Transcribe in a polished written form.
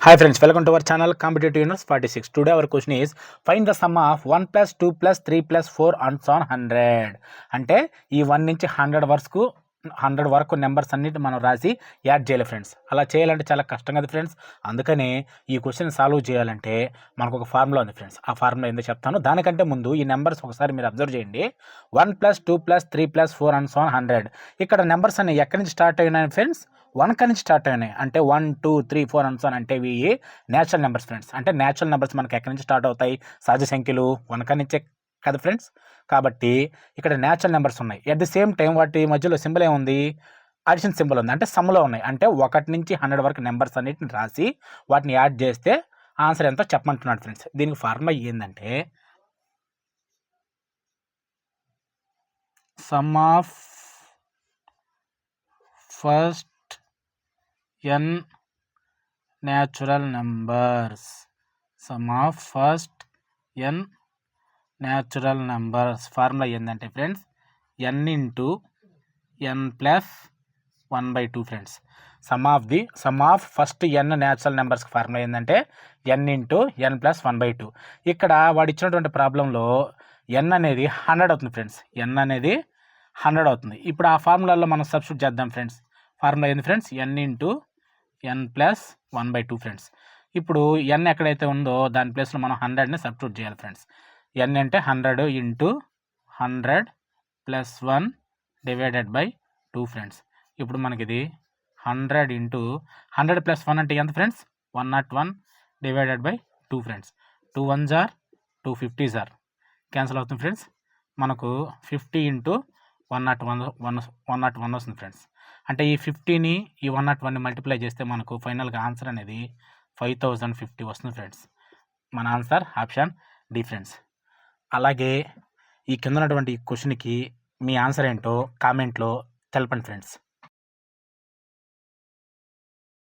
Hi friends, welcome to our channel Competitive Universe 46. Today our question is find the sum of 1 plus 2 plus 3 plus 4 and so on 100. అంటే ఈ 1 నుంచి 100 వరకు numbers అన్నిటి మనం రాసి add చేయాలి ఫ్రెండ్స్. అలా చేయాలంటే చాలా కష్టం కదా ఫ్రెండ్స్. అందుకనే ఈ క్వశ్చన్ సాల్వ్ చేయాలంటే మనకు ఒక ఫార్ములా ఉంది ఫ్రెండ్స్. ఆ ఫార్ములా ఏందో చెప్తాను. దానికంటే ముందు ఈ నెంబర్స్ ఒకసారి మీరు అబ్జర్వ్ చేయండి. 1 plus 2 plus 3 plus 4 and so on 100. ఇక్కడ నెంబర్స్ అన్ని ఎక్కడి నుంచి స్టార్ట్ అయినాయి ఫ్రెండ్స్? 1 నుంచి స్టార్ట్ అయినాయి. అంటే 1 2 3 4 అండ్ సో ఆన్ అంటే ఇవి న్యాచురల్ నెంబర్స్ ఫ్రెండ్స్. అంటే న్యాచురల్ నెంబర్స్ మనకి ఎక్కడి నుంచి స్టార్ట్ అవుతాయి? సహజ సంఖ్యలు 1 నుంచే కదా ఫ్రెండ్స్. కాబట్టి ఇక్కడ న్యాచురల్ నెంబర్స్ ఉన్నాయి. ఎట్ ది సేమ్ టైం వాటి మధ్యలో సింబల్ ఏముంది? అడిషన్ సింబల్ ఉంది. అంటే సమ్లో ఉన్నాయి. అంటే 1 నుంచి 100 వరకు నెంబర్స్ అన్నిటిని రాసి వాటిని యాడ్ చేస్తే ఆన్సర్ ఎంతో చెప్పమంటున్నాడు ఫ్రెండ్స్. దీనికి ఫార్ములా ఏంటంటే sum of first n natural numbers. Sum of first n natural numbers. Formula ఏంటంటే friends n into n plus 1/2 friends. Sum of first n natural నెంబర్స్కి ఫార్ములా ఏంటంటే n ఇంటూ n ప్లస్ 1/2. ఇక్కడ వాడు ఇచ్చినటువంటి ప్రాబ్లంలో n అనేది 100 అవుతుంది ఫ్రెండ్స్. n అనేది 100 అవుతుంది. ఇప్పుడు ఆ ఫార్ములాలో మనం సబ్స్టిట్యూట్ చేద్దాం ఫ్రెండ్స్. ఫార్ములా ఏంది friends? n into n plus 1/2 friends. ఇప్పుడు n ఎక్కడైతే ఉందో దాని ప్లేస్లో మనం 100ని సబ్స్టిట్యూట్ చేయాలి ఫ్రెండ్స్. n అంటే 100 into 100 plus 1 divided by 2 friends. ఇప్పుడు మనకి ఇది 100 ఇంటూ 100 ప్లస్ 1 అంటే ఎంత ఫ్రెండ్స్? 101 divided by 2 friends. 2 1 జార్ 2 50 జార్ క్యాన్సిల్ అవుతుంది ఫ్రెండ్స్. మనకు 50 ఇంటూ 101 వస్తుంది ఫ్రెండ్స్. అంటే ఈ 50ని ఈ 101ని మల్టిప్లై చేస్తే మనకు ఫైనల్గా ఆన్సర్ అనేది 5050 వస్తుంది ఫ్రెండ్స్. మన ఆన్సర్ ఆప్షన్ డి ఫ్రెండ్స్. అలాగే ఈ కింద ఉన్నటువంటి క్వశ్చన్కి మీ ఆన్సర్ ఏంటో కామెంట్లో తెలపండి ఫ్రెండ్స్.